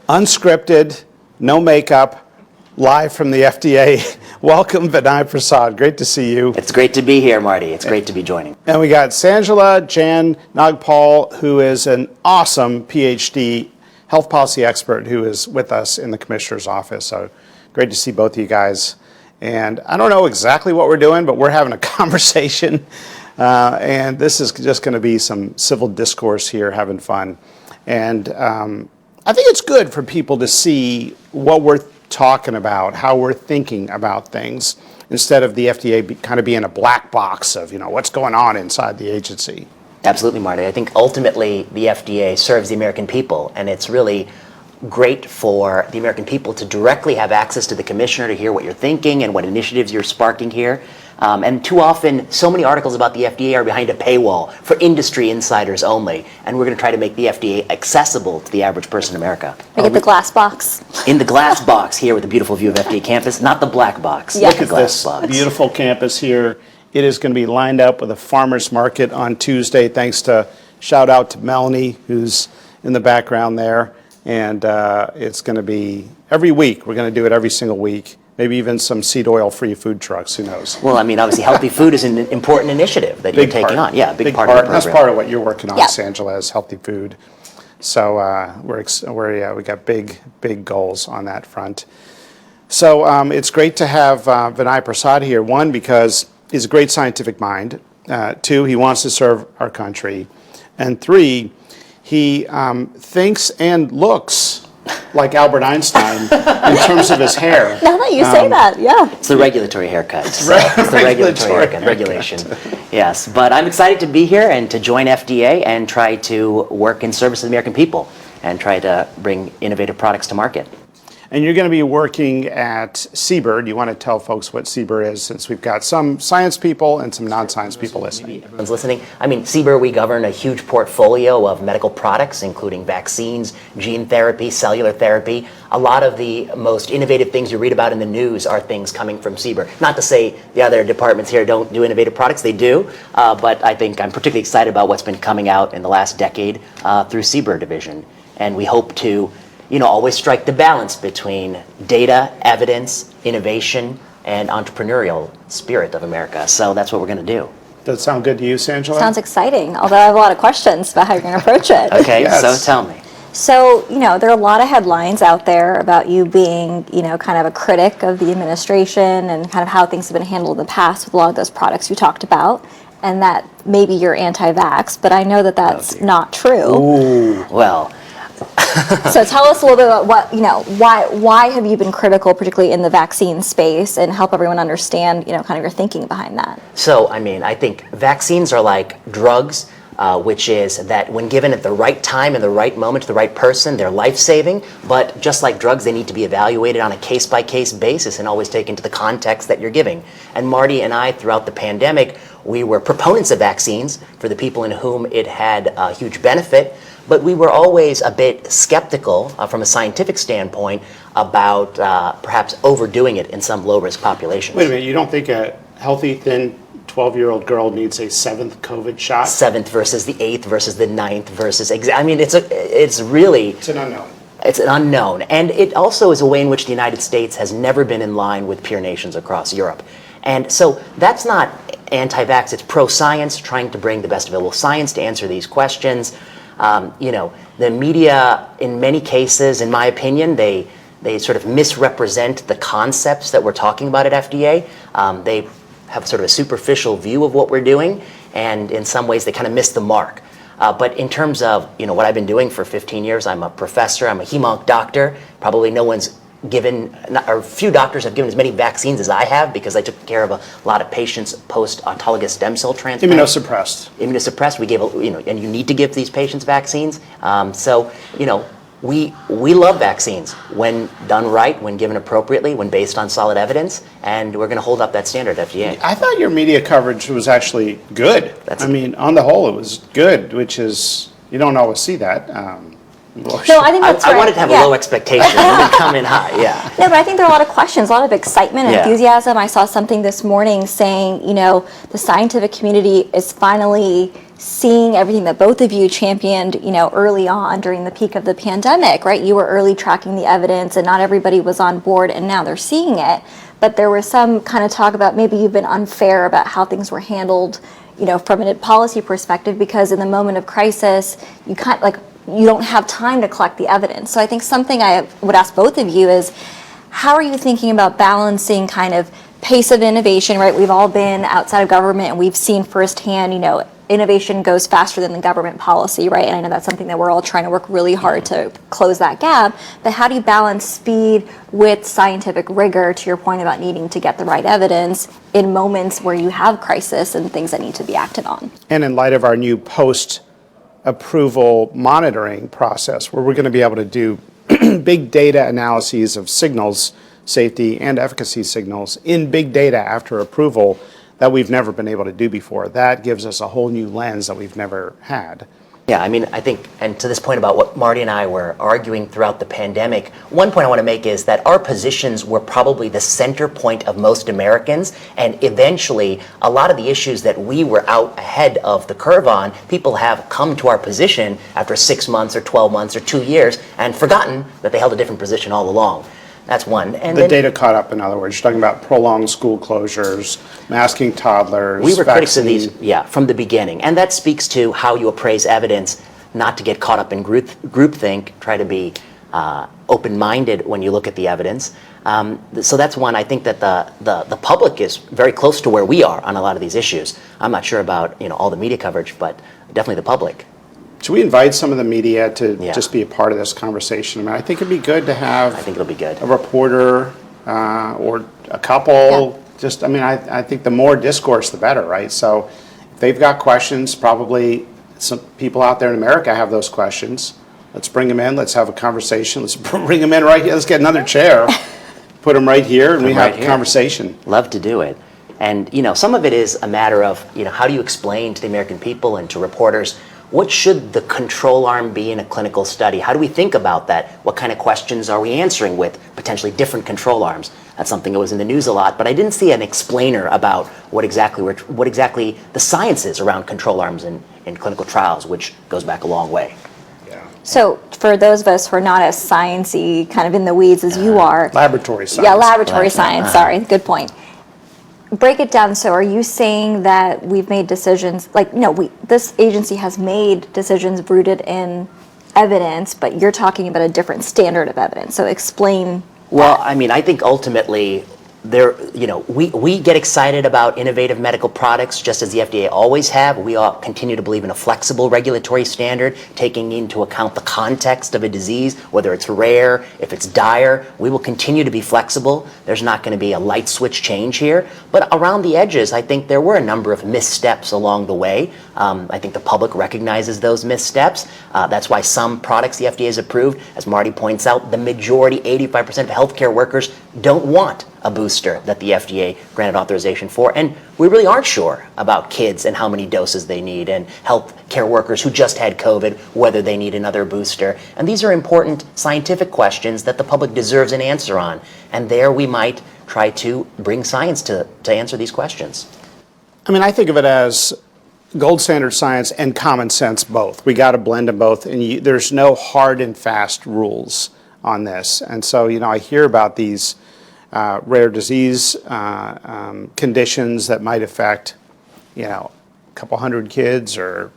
unscripted, no makeup, live from the FDA. Welcome, Vinay, Prasad. Great to see you. It's great to be here, Marty. It's great to be joining. And we got Sanjula Jain-Nagpal, who is an awesome PhD health policy expert who is with us in the Commissioner's office. So great to see both of you guys. And I don't know exactly what we're doing, but we're having a conversation. And this is just going to be some civil discourse here, having fun. And I think it's good for people to see what we're talking about, how we're thinking about things, instead of the FDA kind of being a black box of, what's going on inside the agency. Absolutely, Marty. I think ultimately the FDA serves the American people, and it's really great for the American people to directly have access to the Commissioner to hear what you're thinking and what initiatives you're sparking here. And too often, so many articles about the FDA are behind a paywall for industry insiders only. And we're going to try to make the FDA accessible to the average person in America. Make it the glass box. In the glass box here with a beautiful view of FDA campus, not the black box. Yes. Look at this beautiful campus here. It is going to be lined up with a farmer's market on Tuesday, thanks to, shout out to Melanie, who's in the background there. And it's going to be every week. We're going to do it every single week. Maybe even some seed oil-free food trucks. Who knows? Well, I mean, obviously, healthy food is an important initiative that you're taking on. Yeah, big part of the program. That's part of what you're working on, Yeah. Sanjula, is healthy food. So we got big goals on that front. So it's great to have Vinay Prasad here. One, because he's a great scientific mind. Two, he wants to serve our country. And three, he thinks and looks like Albert Einstein in terms of his hair. Now that you say that, yeah. It's the regulatory haircut. It's the regulatory haircut, regulation. Yes, but I'm excited to be here and to join FDA and try to work in service of the American people and try to bring innovative products to market. And you're going to be working at CBER. Do you want to tell folks what CBER is, since we've got some science people and some non-science people listening? Everyone's listening. I mean, CBER, we govern a huge portfolio of medical products, including vaccines, gene therapy, cellular therapy. A lot of the most innovative things you read about in the news are things coming from CBER. Not to say the other departments here don't do innovative products, they do, but I think I'm particularly excited about what's been coming out in the last decade through CBER division. And we hope to always strike the balance between data, evidence, innovation, and entrepreneurial spirit of America. So that's what we're going to do. Does it sound good to you, Sanjula? Sounds exciting, although I have a lot of questions about how you're going to approach it. Okay, Yes. So tell me. So, there are a lot of headlines out there about you being, kind of a critic of the administration and kind of how things have been handled in the past with a lot of those products you talked about, and that maybe you're anti-vax, but I know that that's not true. Ooh, well. So tell us a little bit about why have you been critical, particularly in the vaccine space, and help everyone understand, kind of your thinking behind that. So, I think vaccines are like drugs, which is that when given at the right time and the right moment to the right person, they're life-saving. But just like drugs, they need to be evaluated on a case-by-case basis and always take into the context that you're giving. And Marty and I, throughout the pandemic, we were proponents of vaccines for the people in whom it had a huge benefit. But we were always a bit skeptical from a scientific standpoint about perhaps overdoing it in some low-risk populations. Wait a minute, you don't think a healthy, thin 12-year-old girl needs a 7th COVID shot? 7th versus the 8th versus the 9th versus... it's really... It's an unknown. It's an unknown. And it also is a way in which the United States has never been in line with peer nations across Europe. And so that's not anti-vax, it's pro-science, trying to bring the best available science to answer these questions. The media, in many cases, in my opinion, they sort of misrepresent the concepts that we're talking about at FDA. They have sort of a superficial view of what we're doing, and in some ways they kind of miss the mark. But in terms of what I've been doing for 15 years, I'm a professor, I'm a hem-onc doctor. Probably no one's given, or few doctors have given as many vaccines as I have, because I took care of a lot of patients post-autologous stem cell transplant. Immunosuppressed. We gave, and you need to give these patients vaccines. We love vaccines when done right, when given appropriately, when based on solid evidence, and we're going to hold up that standard at FDA. I thought your media coverage was actually good. On the whole, it was good, which is, you don't always see that. No, I think that's right. I wanted to have a low expectation and then come in high, yeah. No, but I think there are a lot of questions, a lot of excitement and enthusiasm. I saw something this morning saying, the scientific community is finally seeing everything that both of you championed, early on during the peak of the pandemic, right? You were early tracking the evidence and not everybody was on board, and now they're seeing it. But there was some kind of talk about maybe you've been unfair about how things were handled, from a policy perspective, because in the moment of crisis, you don't have time to collect the evidence. So I think something I would ask both of you is, how are you thinking about balancing kind of pace of innovation, right? We've all been outside of government and we've seen firsthand, innovation goes faster than the government policy, right? And I know that's something that we're all trying to work really hard to close that gap. But how do you balance speed with scientific rigor, to your point about needing to get the right evidence in moments where you have crisis and things that need to be acted on? And in light of our new post-approval monitoring process, where we're going to be able to do big data analyses of signals, safety and efficacy signals in big data after approval, that we've never been able to do before. That gives us a whole new lens that we've never had. Yeah, I mean, I think, and to this point about what Marty and I were arguing throughout the pandemic, one point I want to make is that our positions were probably the center point of most Americans, and eventually a lot of the issues that we were out ahead of the curve on, people have come to our position after 6 months or 12 months or 2 years and forgotten that they held a different position all along. That's one. And the data caught up, in other words. You're talking about prolonged school closures, masking toddlers. We were critics of these, from the beginning. And that speaks to how you appraise evidence, not to get caught up in groupthink, try to be open-minded when you look at the evidence. So that's one. I think that the public is very close to where we are on a lot of these issues. I'm not sure about all the media coverage, but definitely the public. Should we invite some of the media to just be a part of this conversation? I mean, I think it'd be good to have I think it'll be good. a reporter or a couple. I think the more discourse, the better, right? So if they've got questions, probably some people out there in America have those questions. Let's bring them in. Let's have a conversation. Let's bring them in right here. Let's get another chair, put them right here, and we have a conversation. Love to do it. And, some of it is a matter of, how do you explain to the American people and to reporters, what should the control arm be in a clinical study? How do we think about that? What kind of questions are we answering with potentially different control arms? That's something that was in the news a lot, but I didn't see an explainer about what exactly the science is around control arms in clinical trials, which goes back a long way. So for those of us who are not as science-y, kind of in the weeds as you are. Laboratory science. Yeah, laboratory science, sorry, good point. Break it down. So are you saying that we've made decisions, this agency has made decisions rooted in evidence, but you're talking about a different standard of evidence. So explain. Well, I think ultimately we get excited about innovative medical products, just as the FDA always have. We all continue to believe in a flexible regulatory standard, taking into account the context of a disease, whether it's rare, if it's dire. We will continue to be flexible. There's not going to be a light switch change here. But around the edges, I think there were a number of missteps along the way. I think the public recognizes those missteps. That's why some products the FDA has approved, as Marty points out, the majority, 85% of healthcare workers don't want a booster that the FDA granted authorization for. And we really aren't sure about kids and how many doses they need, and healthcare workers who just had COVID, whether they need another booster. And these are important scientific questions that the public deserves an answer on. And there we might try to bring science to answer these questions. I think of it as gold standard science and common sense both. We got to blend them both, and there's no hard and fast rules on this. And so, I hear about these rare disease conditions that might affect, a couple hundred kids or,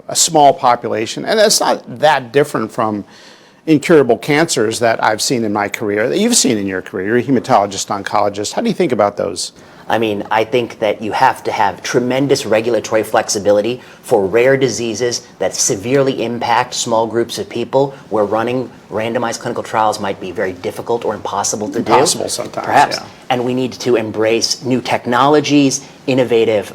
a small population. And it's not that different from incurable cancers that I've seen in my career, that you've seen in your career. You're a hematologist, oncologist. How do you think about those? I think that you have to have tremendous regulatory flexibility for rare diseases that severely impact small groups of people, where running randomized clinical trials might be very difficult or impossible to do. Impossible sometimes, perhaps. Yeah. And we need to embrace new technologies, innovative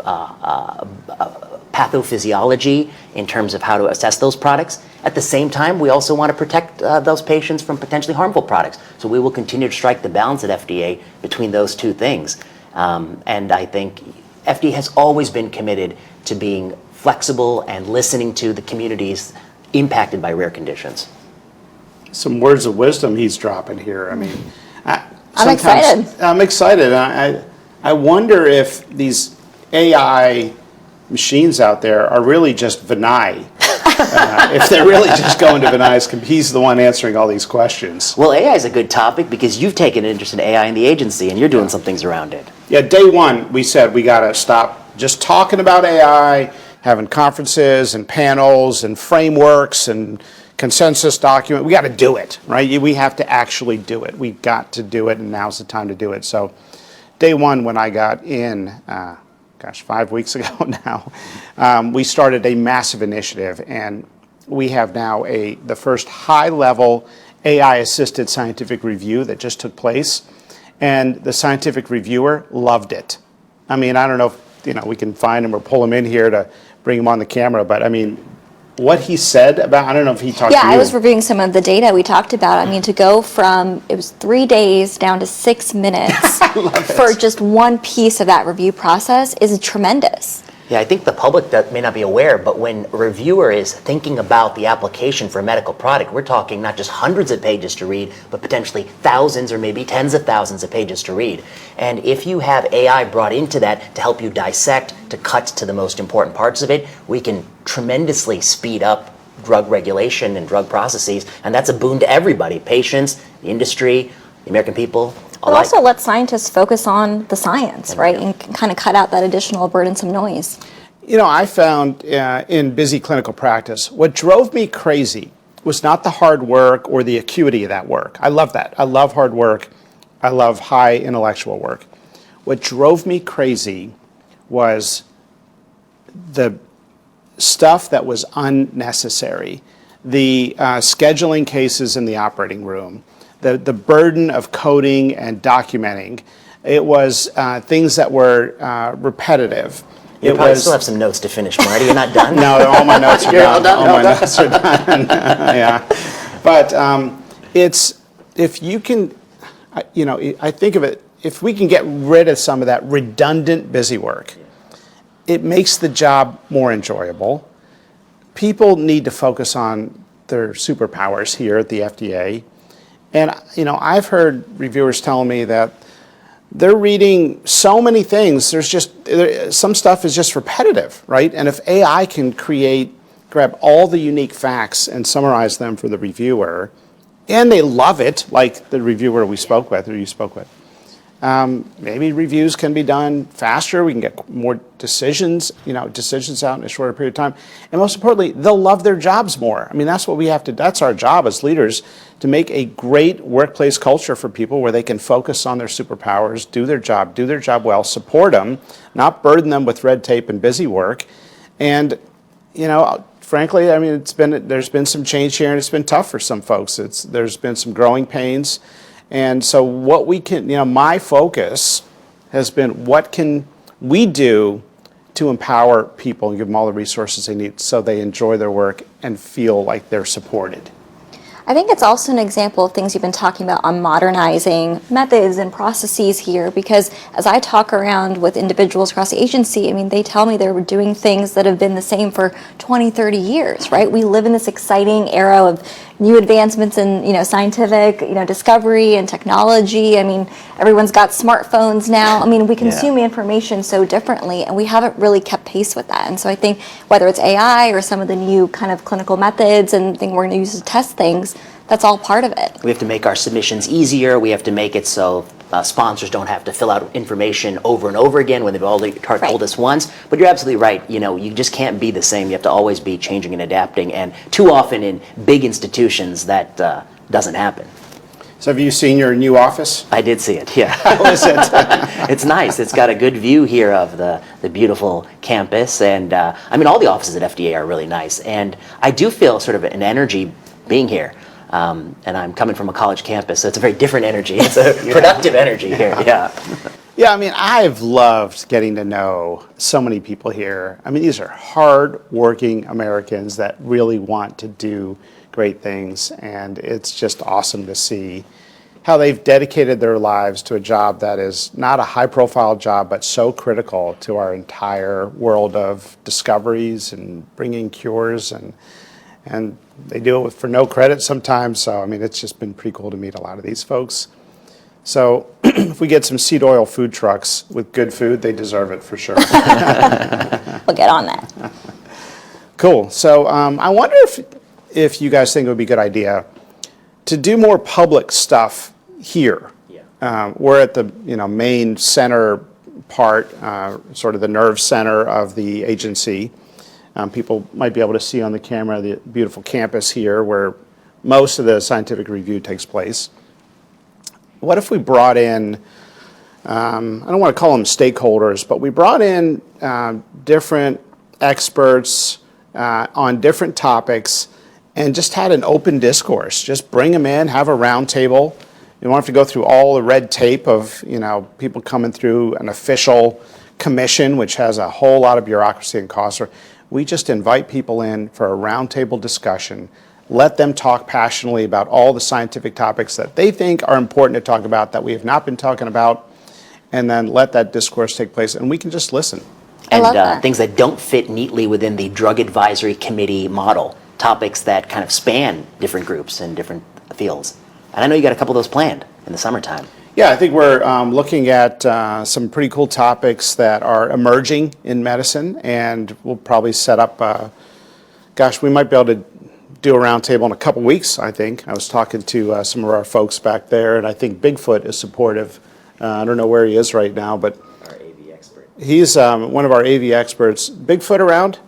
pathophysiology in terms of how to assess those products. At the same time, we also want to protect those patients from potentially harmful products. So we will continue to strike the balance at FDA between those two things. And I think FDA has always been committed to being flexible and listening to the communities impacted by rare conditions. Some words of wisdom he's dropping here. I'm excited. I'm excited. I wonder if these AI machines out there are really just Vinay. If they're really just going to Vinay's, he's the one answering all these questions. Well, AI is a good topic because you've taken an interest in AI in the agency and you're doing some things around it. Yeah, day one, we said we got to stop just talking about AI, having conferences and panels and frameworks and consensus document. We got to do it, right? We have to actually do it. We've got to do it, and now's the time to do it. So day one, when I got in, 5 weeks ago now, we started a massive initiative, and we have now the first high-level AI-assisted scientific review that just took place, and the scientific reviewer loved it. I mean, I don't know if we can find him or pull him in here to bring him on the camera, but I mean, what he said about, I don't know if he talked to you. Yeah, I was reviewing some of the data we talked about. I mean, to go from, it was 3 days down to 6 minutes for just one piece of that review process is tremendous. Yeah, I think the public that may not be aware, but when a reviewer is thinking about the application for a medical product, we're talking not just hundreds of pages to read, but potentially thousands or maybe tens of thousands of pages to read. And if you have AI brought into that to help you dissect, to cut to the most important parts of it, we can tremendously speed up drug regulation and drug processes, and that's a boon to everybody, patients, the industry, the American people. But also let scientists focus on the science, right, and kind of cut out that additional burdensome noise. I found in busy clinical practice, what drove me crazy was not the hard work or the acuity of that work. I love that. I love hard work. I love high intellectual work. What drove me crazy was the stuff that was unnecessary, the scheduling cases in the operating room, the burden of coding and documenting. It was things that were repetitive. You probably still have some notes to finish, Marty. You're not done? No, all my notes are done. All my notes are done. Yeah, but it's, if you can, I think of it, if we can get rid of some of that redundant busy work, it makes the job more enjoyable. People need to focus on their superpowers here at the FDA. And, I've heard reviewers telling me that they're reading so many things, some stuff is just repetitive, right? And if AI can grab all the unique facts and summarize them for the reviewer, and they love it, like the reviewer we spoke with, or you spoke with, maybe reviews can be done faster. We can get more decisions out in a shorter period of time. And most importantly, they'll love their jobs more. I mean, that's what we have to, that's our job as leaders, to make a great workplace culture for people where they can focus on their superpowers, do their job well, support them, not burden them with red tape and busy work. And, frankly, I mean, there's been some change here, and it's been tough for some folks. There's been some growing pains. And so what we can, my focus has been, what can we do to empower people and give them all the resources they need so they enjoy their work and feel like they're supported. I think it's also an example of things you've been talking about on modernizing methods and processes here, because as I talk around with individuals across the agency, I mean, they tell me they're doing things that have been the same for 20, 30 years, right? We live in this exciting era of new advancements in, scientific, discovery and technology. I mean, everyone's got smartphones now. I mean, we consume information so differently, and we haven't really kept pace with that. And so I think whether it's AI or some of the new kind of clinical methods and things we're going to use to test things, that's all part of it. We have to make our submissions easier. We have to make it so sponsors don't have to fill out information over and over again when they've already told us once. But you're absolutely right. You just can't be the same. You have to always be changing and adapting. And too often in big institutions, that doesn't happen. So have you seen your new office? I did see it, yeah. How is it? It's nice. It's got a good view here of the beautiful campus. And all the offices at FDA are really nice. And I do feel sort of an energy being here. And I'm coming from a college campus, so it's a very different energy. It's a productive energy here, yeah. Yeah, I've loved getting to know so many people here. These are hard-working Americans that really want to do great things, and it's just awesome to see how they've dedicated their lives to a job that is not a high-profile job, but so critical to our entire world of discoveries and bringing cures, and they do it for no credit sometimes. So, it's just been pretty cool to meet a lot of these folks. So if we get some seed oil food trucks with good food, they deserve it for sure. Well, We'll get on that. Cool. So I wonder if you guys think it would be a good idea to do more public stuff here. Yeah. We're at the main center part, sort of the nerve center of the agency. People might be able to see on the camera the beautiful campus here where most of the scientific review takes place. What if we brought in, I don't want to call them stakeholders, but we brought in different experts on different topics and just had an open discourse. Just bring them in, have a round table. You don't have to go through all the red tape of people coming through an official commission, which has a whole lot of bureaucracy and costs. We just invite people in for a roundtable discussion, let them talk passionately about all the scientific topics that they think are important to talk about that we have not been talking about, and then let that discourse take place, and we can just listen. And things that don't fit neatly within the drug advisory committee model, topics that kind of span different groups and different fields. And I know you got a couple of those planned in the summertime. Yeah, I think we're looking at some pretty cool topics that are emerging in medicine, and we'll probably set up, we might be able to do a roundtable in a couple weeks, I think. I was talking to some of our folks back there, and I think Bigfoot is supportive. I don't know where he is right now, but Our AV expert. he's one of our AV experts. Bigfoot around?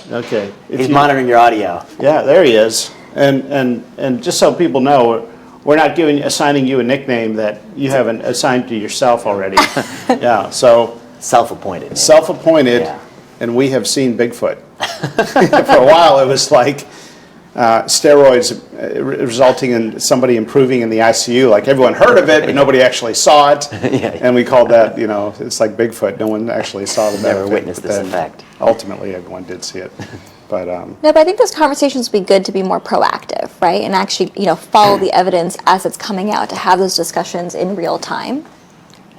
Okay. He's monitoring your audio. Yeah, there he is. And just so people know, we're not assigning you a nickname that you haven't assigned to yourself already. Yeah, so Self-appointed. self-appointed, Yeah. and we have seen Bigfoot. For a while, it was like steroids resulting in somebody improving in the ICU. Like everyone heard of it, but nobody actually saw it. Yeah. And we called that, it's like Bigfoot. No one actually saw the Never benefit, witnessed but this then effect. Ultimately, everyone did see it. But No, but I think those conversations would be good to be more proactive, right? And actually, follow the evidence as it's coming out, to have those discussions in real time.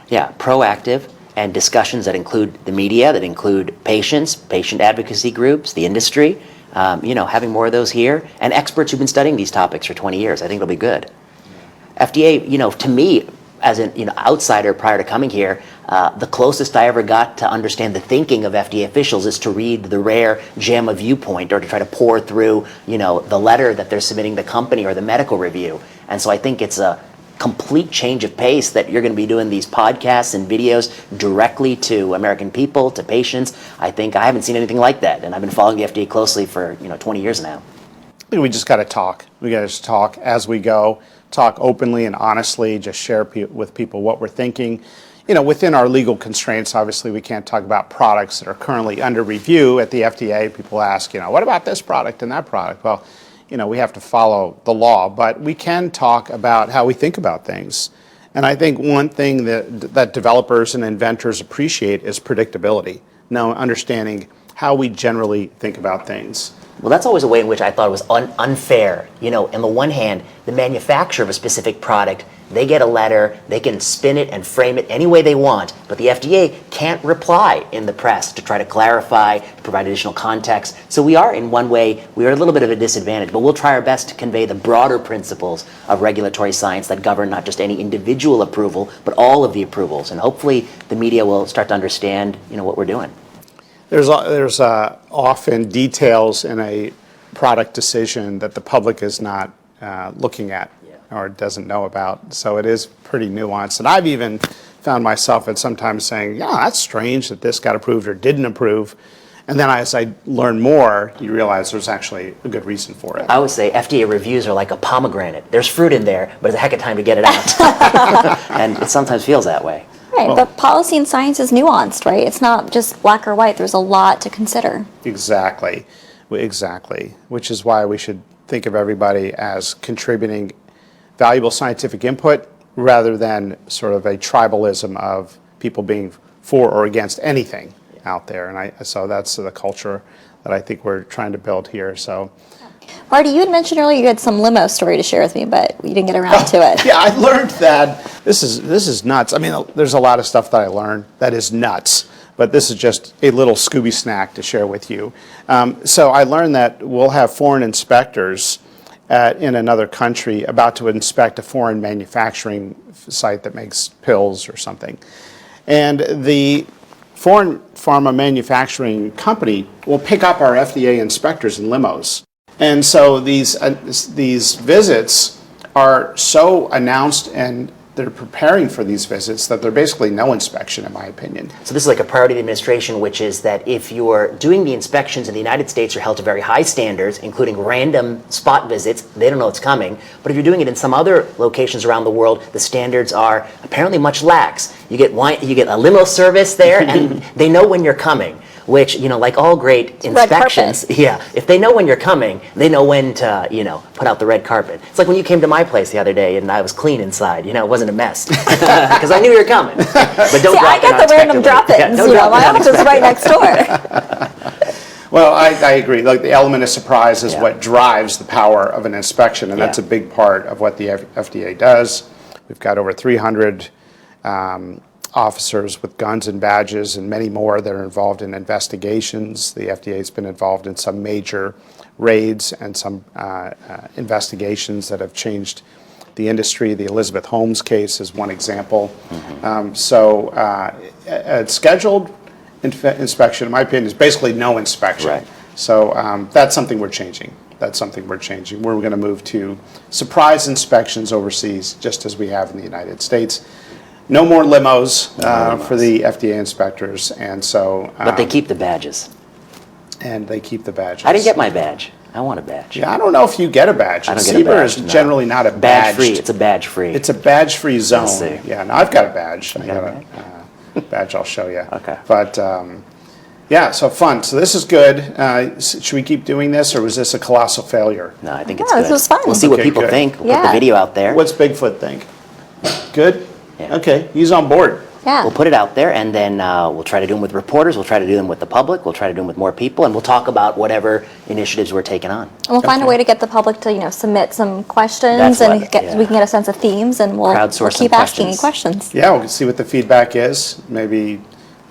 Yeah, proactive and discussions that include the media, that include patients, patient advocacy groups, the industry, having more of those here, and experts who've been studying these topics for 20 years. I think it'll be good. FDA, to me, as an outsider prior to coming here, the closest I ever got to understand the thinking of FDA officials is to read the rare JAMA viewpoint, or to try to pore through, the letter that they're submitting the company or the medical review. And so I think it's a complete change of pace that you're going to be doing these podcasts and videos directly to American people, to patients. I think I haven't seen anything like that, and I've been following the FDA closely for 20 years now. I think we just got to talk. We got to just talk as we go, talk openly and honestly, just share with people what we're thinking. Within our legal constraints, obviously we can't talk about products that are currently under review at the FDA. People ask, what about this product and that product? Well, we have to follow the law, but we can talk about how we think about things. And I think one thing that developers and inventors appreciate is predictability. Now, understanding how we generally think about things. Well, that's always a way in which I thought it was unfair. On the one hand, the manufacturer of a specific product, they get a letter, they can spin it and frame it any way they want, but the FDA can't reply in the press to try to clarify, to provide additional context. So we are, in one way, we are a little bit of a disadvantage, but we'll try our best to convey the broader principles of regulatory science that govern not just any individual approval, but all of the approvals. And hopefully the media will start to understand, what we're doing. There's often details in a product decision that the public is not looking at or doesn't know about. So it is pretty nuanced. And I've even found myself at sometimes saying, yeah, that's strange that this got approved or didn't approve. And then as I learn more, you realize there's actually a good reason for it. I would say FDA reviews are like a pomegranate. There's fruit in there, but it's a heck of time to get it out. And it sometimes feels that way. Right, but policy and science is nuanced, right? It's not just black or white. There's a lot to consider. Exactly. Which is why we should think of everybody as contributing valuable scientific input rather than sort of a tribalism of people being for or against anything out there. And so that's the culture that I think we're trying to build here. So. Marty, you had mentioned earlier you had some limo story to share with me, but you didn't get around to it. Yeah, I learned that this is nuts. I mean, there's a lot of stuff that I learned that is nuts, but this is just a little Scooby snack to share with you. So I learned that we'll have foreign inspectors in another country about to inspect a foreign manufacturing site that makes pills or something. And the foreign pharma manufacturing company will pick up our FDA inspectors in limos. And so these visits are so announced, and they're preparing for these visits that they're basically no inspection, in my opinion. So this is like a priority of administration, which is that if you're doing the inspections in the United States, you're held to very high standards, including random spot visits. They don't know it's coming. But if you're doing it in some other locations around the world, the standards are apparently much lax. You get a limo service there, and they know when you're coming. Which, like all great inspections, if they know when you're coming, they know when to, put out the red carpet. It's like when you came to my place the other day and I was clean inside, it wasn't a mess. Because I knew you were coming. But don't I get the random drop-ins, my office is right next door. Well, I agree. Like, the element of surprise is what drives the power of an inspection, and that's a big part of what the FDA does. We've got over 300 officers with guns and badges, and many more that are involved in investigations. The FDA has been involved in some major raids and some investigations that have changed the industry. The Elizabeth Holmes case is one example. A scheduled inspection, in my opinion, is basically no inspection. Right. So that's something we're changing. We're going to move to surprise inspections overseas, just as we have in the United States. No more limos for the FDA inspectors, and so. But they keep the badges. And they keep the badges. I didn't get my badge. I want a badge. Yeah, I don't know if you get a badge. I don't get a CBER badge, is no. generally not a Badge free. badged- It's a badge free. It's a badge-free zone. Let's see. Yeah, no, I've got a badge. I got got a badge I'll show you. Okay. But, yeah, so fun. So this is good. Should we keep doing this, or was this a colossal failure? No, I think it's No, good. this was fun. We'll see what Okay, people good. think. We'll put Yeah. the video out there. What's Bigfoot think? Good? Yeah. Okay, he's on board. Yeah. We'll put it out there, and then we'll try to do them with reporters. We'll try to do them with the public. We'll try to do them with more people, and we'll talk about whatever initiatives we're taking on. And we'll find a way to get the public to, submit some questions, That's and what- yeah. we can get a sense of themes, and we'll Crowdsource some keep asking you questions. questions. Yeah, we'll see what the feedback is. Maybe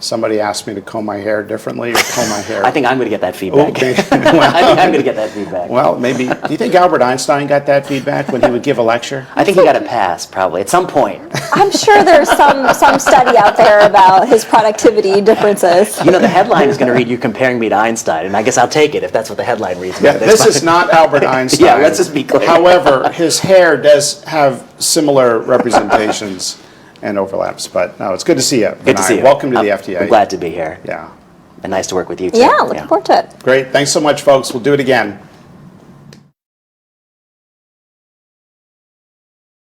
somebody asked me to comb my hair differently or comb my hair. I think I'm going to get that feedback. Okay. I think I'm going to get that feedback. Well, maybe. Do you think Albert Einstein got that feedback when he would give a lecture? I think he got a pass, probably, at some point. I'm sure there's some study out there about his productivity differences. The headline is going to read you comparing me to Einstein, and I guess I'll take it if that's what the headline reads. Yeah, this is not Albert Einstein. Yeah, let's just be clear. However, his hair does have similar representations and overlaps. But no, it's good to see you. Good to see you. Welcome to the FDA. I'm glad to be here. Yeah. And nice to work with you, too. Yeah, looking forward to it. Great. Thanks so much, folks. We'll do it again.